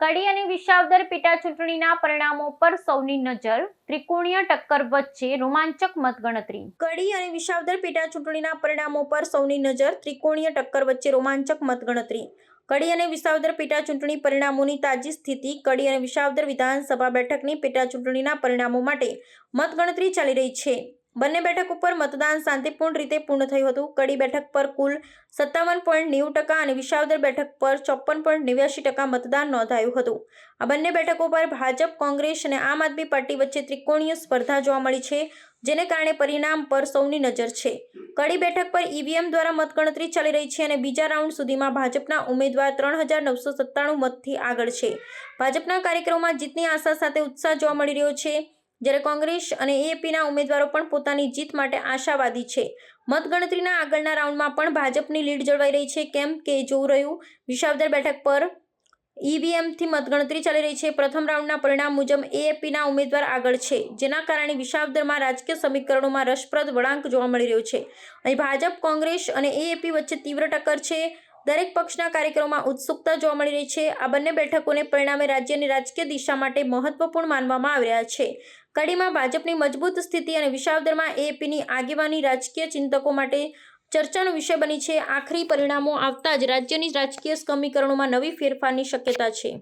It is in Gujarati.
કડી અને વિસાવદર પેટા ચૂંટણીના પરિણામો પર સૌની નજર. ત્રિકોણીય ટક્કર વચ્ચે રોમાંચક મતગણતરી. કડી અને વિસાવદર પેટા ચૂંટણીના પરિણામો પર સૌની નજર. ત્રિકોણીય ટક્કર વચ્ચે રોમાંચક મતગણતરી. કડી અને વિસાવદર પેટા ચૂંટણી પરિણામોની તાજી સ્થિતિ. કડી અને વિસાવદર વિધાનસભા બેઠકની પેટા ચૂંટણીના પરિણામો માટે મતગણતરી ચાલી રહી છે. બંને બેઠક ઉપર મતદાન શાંતિપૂર્ણ રીતે પૂર્ણ થયું હતું. કડી બેઠક પર કુલ 57.90% અને વિસાવદર બેઠક પર 54.89% મતદાન નોંધાયું હતું. આ બંને બેઠકો પર ભાજપ, કોંગ્રેસ અને આમ આદમી પાર્ટી વચ્ચે ત્રિકોણીય સ્પર્ધા જોવા મળી છે, જેને કારણે પરિણામ પર સૌની નજર છે. કડી બેઠક પર ઈવીએમ દ્વારા મતગણતરી ચાલી રહી છે અને બીજા રાઉન્ડ સુધીમાં ભાજપના ઉમેદવાર 3997 મતથી આગળ છે. ભાજપના કાર્યકરોમાં જીતની આશા સાથે ઉત્સાહ જોવા મળી રહ્યો છે, જ્યારે કોંગ્રેસ અને એએપીના ઉમેદવારો પણ પોતાની જીત માટે આશાવાદી છે. મતગણતરીના આગળના રાઉન્ડમાં પણ ભાજપની લીડ જળવાઈ રહી છે. કેમ કે જોવું રહ્યું. વિસાવદર બેઠક પર ઈવીએમથી મતગણતરી ચાલી રહી છે. પ્રથમ રાઉન્ડના પરિણામ મુજબ એએપીના ઉમેદવાર આગળ છે, જેના કારણે વિસાવદરમાં રાજકીય સમીકરણોમાં રસપ્રદ વળાંક જોવા મળી રહ્યો છે. અહીં ભાજપ, કોંગ્રેસ અને એએપી વચ્ચે તીવ્ર ટક્કર છે. દરેક પક્ષના કાર્યકરોમાં ઉત્સુકતા જોવા મળી રહી છે. આ બંને બેઠકોને પરિણામે રાજ્યની રાજકીય દિશા માટે મહત્વપૂર્ણ માનવામાં આવી રહ્યા છે. કડીમાં ભાજપની મજબૂત સ્થિતિ અને વિસાવદરમાં એએપીની આગેવાની રાજકીય ચિંતકો માટે ચર્ચાનો વિષય બની છે. આખરી પરિણામો આવતા જ રાજ્યની રાજકીય સમીકરણોમાં નવી ફેરફારની શક્યતા છે.